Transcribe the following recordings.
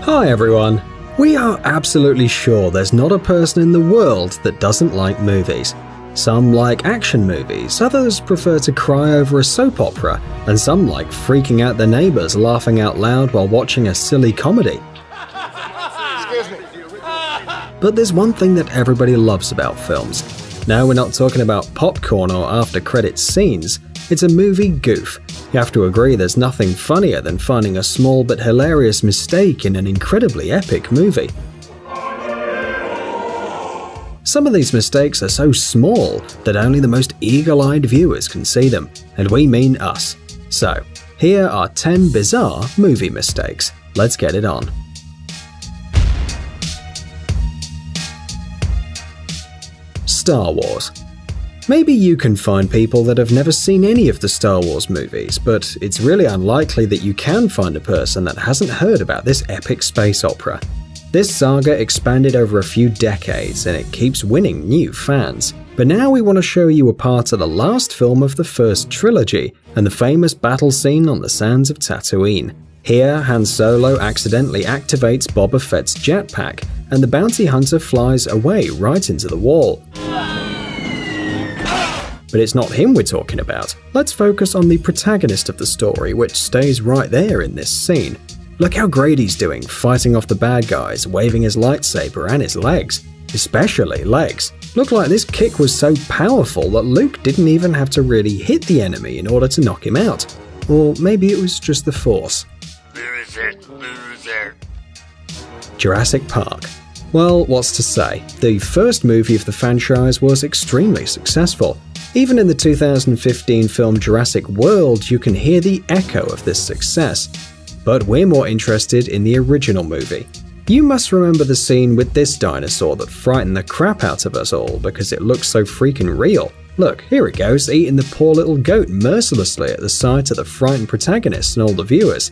Hi everyone! We are absolutely sure there's not a person in the world that doesn't like movies. Some like action movies, others prefer to cry over a soap opera, and some like freaking out their neighbors laughing out loud while watching a silly comedy. But there's one thing that everybody loves about films. No, we're not talking about popcorn or after-credits scenes. It's a movie goof. You have to agree there's nothing funnier than finding a small but hilarious mistake in an incredibly epic movie. Some of these mistakes are so small that only the most eagle-eyed viewers can see them, and we mean us. So, here are 10 bizarre movie mistakes. Let's get it on. Star Wars. Maybe you can find people that have never seen any of the Star Wars movies, but it's really unlikely that you can find a person that hasn't heard about this epic space opera. This saga expanded over a few decades and it keeps winning new fans. But now we want to show you a part of the last film of the first trilogy and the famous battle scene on the sands of Tatooine. Here, Han Solo accidentally activates Boba Fett's jetpack and the bounty hunter flies away right into the wall. But it's not him we're talking about. Let's focus on the protagonist of the story, which stays right there in this scene. Look how great he's doing, fighting off the bad guys, waving his lightsaber and his legs. Especially legs. Looked like this kick was so powerful that Luke didn't even have to really hit the enemy in order to knock him out. Or maybe it was just the Force. Loser. Jurassic Park. Well, what's to say? The first movie of the franchise was extremely successful. Even in the 2015 film Jurassic World, you can hear the echo of this success. But we're more interested in the original movie. You must remember the scene with this dinosaur that frightened the crap out of us all because it looks so freaking real. Look, here it goes, eating the poor little goat mercilessly at the sight of the frightened protagonist and all the viewers.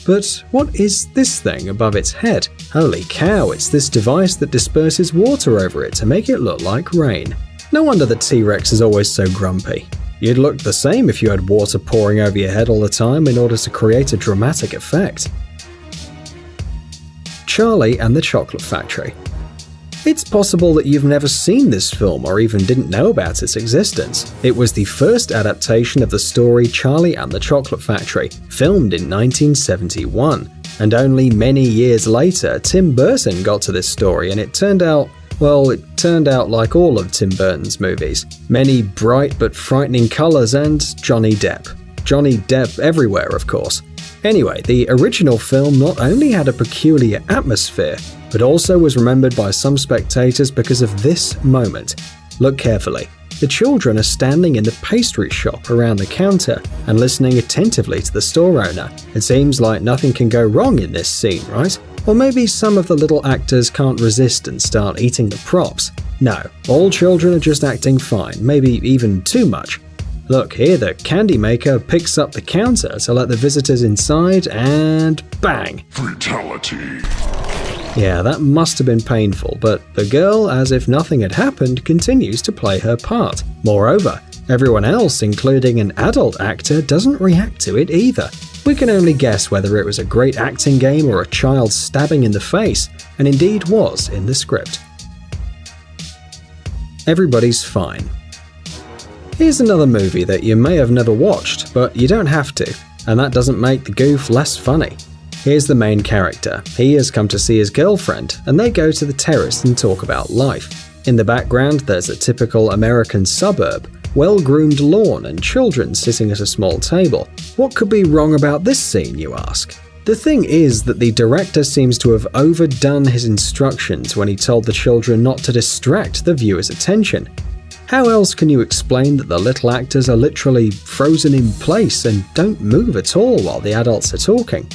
But what is this thing above its head? Holy cow, it's this device that disperses water over it to make it look like rain. No wonder the T-Rex is always so grumpy. You'd look the same if you had water pouring over your head all the time in order to create a dramatic effect. Charlie and the Chocolate Factory. It's possible that you've never seen this film or even didn't know about its existence. It was the first adaptation of the story Charlie and the Chocolate Factory, filmed in 1971. And only many years later, Tim Burton got to this story and it turned out like all of Tim Burton's movies. Many bright but frightening colors and Johnny Depp. Johnny Depp everywhere, of course. Anyway, the original film not only had a peculiar atmosphere, but also was remembered by some spectators because of this moment. Look carefully. The children are standing in the pastry shop around the counter and listening attentively to the store owner. It seems like nothing can go wrong in this scene, right? Or maybe some of the little actors can't resist and start eating the props. No, all children are just acting fine, maybe even too much. Look, here the candy maker picks up the counter to let the visitors inside and bang! Fatality. Yeah, that must have been painful, but the girl, as if nothing had happened, continues to play her part. Moreover, everyone else, including an adult actor, doesn't react to it either. We can only guess whether it was a great acting game or a child stabbing in the face, and indeed was in the script. Everybody's Fine. Here's another movie that you may have never watched, but you don't have to, and that doesn't make the goof less funny. Here's the main character. He has come to see his girlfriend, and they go to the terrace and talk about life. In the background, there's a typical American suburb, well-groomed lawn and children sitting at a small table. What could be wrong about this scene, you ask? The thing is that the director seems to have overdone his instructions when he told the children not to distract the viewer's attention. How else can you explain that the little actors are literally frozen in place and don't move at all while the adults are talking?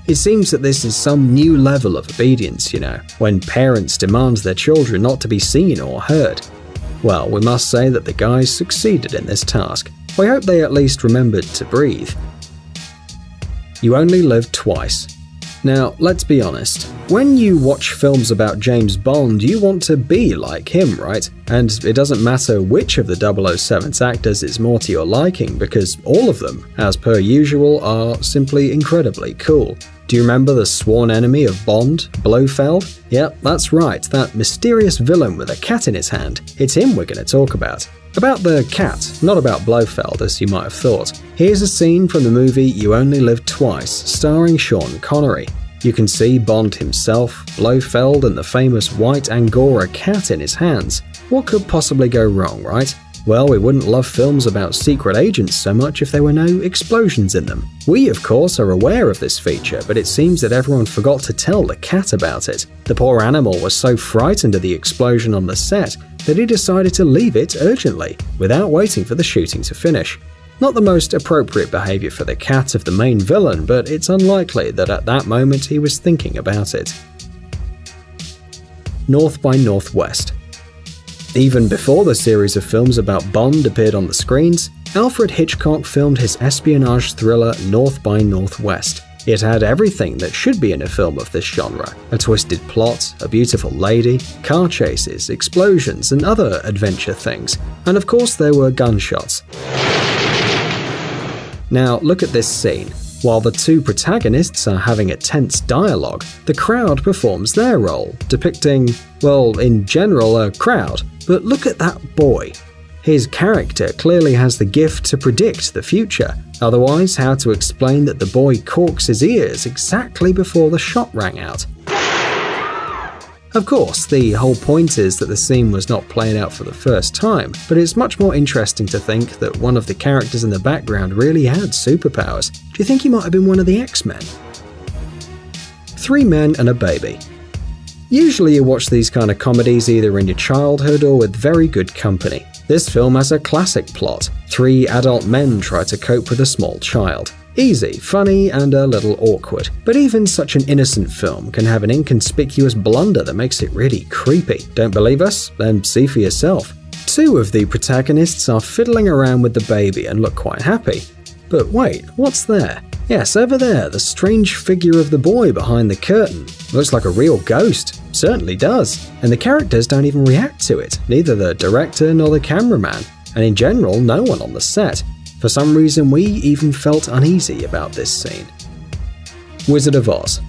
It seems that this is some new level of obedience, when parents demand their children not to be seen or heard. Well, we must say that the guys succeeded in this task. We hope they at least remembered to breathe. You only live twice. Now, let's be honest. When you watch films about James Bond, you want to be like him, right? And it doesn't matter which of the 007's actors is more to your liking, because all of them, as per usual, are simply incredibly cool. Do you remember the sworn enemy of Bond, Blofeld? Yep, that's right, that mysterious villain with a cat in his hand. It's him we're going to talk about. About the cat, not about Blofeld as you might have thought. Here's a scene from the movie You Only Live Twice, starring Sean Connery. You can see Bond himself, Blofeld, and the famous white Angora cat in his hands. What could possibly go wrong, right? Well, we wouldn't love films about secret agents so much if there were no explosions in them. We, of course, are aware of this feature, but it seems that everyone forgot to tell the cat about it. The poor animal was so frightened of the explosion on the set that he decided to leave it urgently, without waiting for the shooting to finish. Not the most appropriate behavior for the cat of the main villain, but it's unlikely that at that moment he was thinking about it. North by Northwest. Even before the series of films about Bond appeared on the screens, Alfred Hitchcock filmed his espionage thriller North by Northwest. It had everything that should be in a film of this genre: a twisted plot, a beautiful lady, car chases, explosions, and other adventure things. And of course there were gunshots. Now look at this scene. While the two protagonists are having a tense dialogue, the crowd performs their role, depicting, well, in general, a crowd. But look at that boy. His character clearly has the gift to predict the future. Otherwise, how to explain that the boy corks his ears exactly before the shot rang out? Of course, the whole point is that the scene was not played out for the first time, but it's much more interesting to think that one of the characters in the background really had superpowers. Do you think he might have been one of the X-Men? 3 Men and a Baby. Usually you watch these kind of comedies either in your childhood or with very good company. This film has a classic plot. 3 adult men try to cope with a small child. Easy, funny, and a little awkward. But even such an innocent film can have an inconspicuous blunder that makes it really creepy. Don't believe us? Then see for yourself. 2 of the protagonists are fiddling around with the baby and look quite happy. But wait, what's there? Yes, over there, the strange figure of the boy behind the curtain. Looks like a real ghost. Certainly does. And the characters don't even react to it, neither the director nor the cameraman, and in general, no one on the set. For some reason, we even felt uneasy about this scene. Wizard of Oz.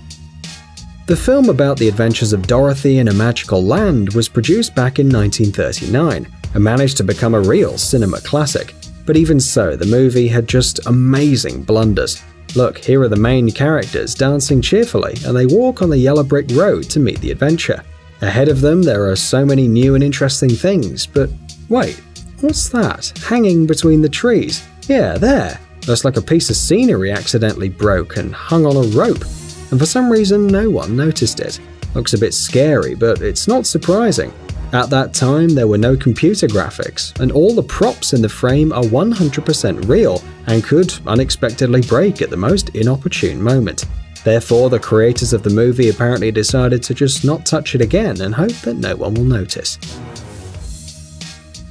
The film about the adventures of Dorothy in a magical land was produced back in 1939 and managed to become a real cinema classic. But even so, the movie had just amazing blunders. Look, here are the main characters dancing cheerfully, and they walk on the yellow brick road to meet the adventure. Ahead of them, there are so many new and interesting things, but wait, what's that hanging between the trees? Yeah, there. Looks like a piece of scenery accidentally broke and hung on a rope, and for some reason no one noticed it. Looks a bit scary, but it's not surprising. At that time, there were no computer graphics, and all the props in the frame are 100% real and could unexpectedly break at the most inopportune moment. Therefore, the creators of the movie apparently decided to just not touch it again and hope that no one will notice.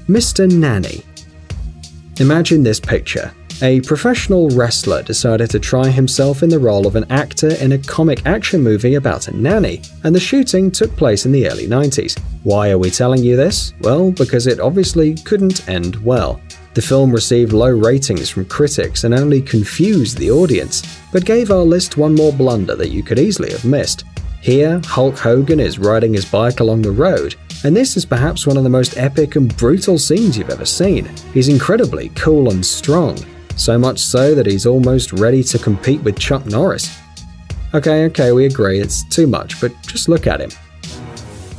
Mr. Nanny. Imagine this picture. A professional wrestler decided to try himself in the role of an actor in a comic action movie about a nanny, and the shooting took place in the early 90s. Why are we telling you this? Well, because it obviously couldn't end well. The film received low ratings from critics and only confused the audience, but gave our list one more blunder that you could easily have missed. Here, Hulk Hogan is riding his bike along the road, and this is perhaps one of the most epic and brutal scenes you've ever seen. He's incredibly cool and strong, so much so that he's almost ready to compete with Chuck Norris. Okay, we agree, it's too much, but just look at him.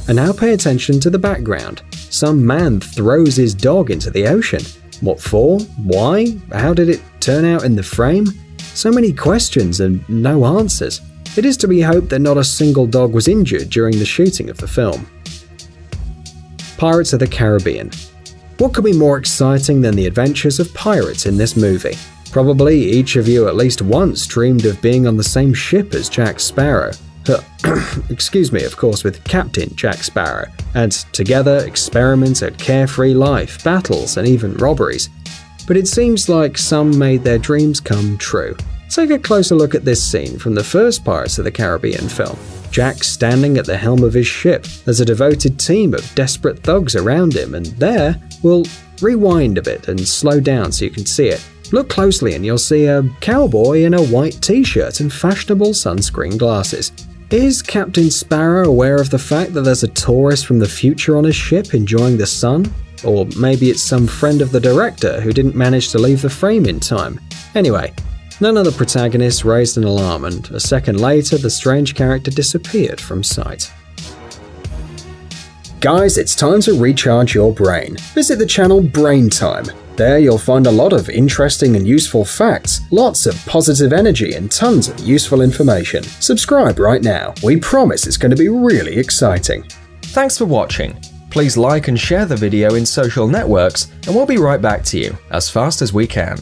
And now pay attention to the background. Some man throws his dog into the ocean. What for? Why? How did it turn out in the frame? So many questions and no answers. It is to be hoped that not a single dog was injured during the shooting of the film. Pirates of the Caribbean. What could be more exciting than the adventures of pirates in this movie? Probably each of you at least once dreamed of being on the same ship as Jack Sparrow. Excuse me, of course, with Captain Jack Sparrow, and together experiment at carefree life, battles, and even robberies. But it seems like some made their dreams come true. Take a closer look at this scene from the first Pirates of the Caribbean film. Jack standing at the helm of his ship. There's a devoted team of desperate thugs around him, and there, we'll rewind a bit and slow down so you can see it. Look closely and you'll see a cowboy in a white t-shirt and fashionable sunscreen glasses. Is Captain Sparrow aware of the fact that there's a tourist from the future on his ship enjoying the sun? Or maybe it's some friend of the director who didn't manage to leave the frame in time. Anyway, none of the protagonists raised an alarm, and a second later the strange character disappeared from sight. Guys, it's time to recharge your brain. Visit the channel Brain Time. There you'll find a lot of interesting and useful facts, lots of positive energy and tons of useful information. Subscribe right now. We promise it's going to be really exciting. Thanks for watching. Please like and share the video in social networks, and we'll be right back to you as fast as we can.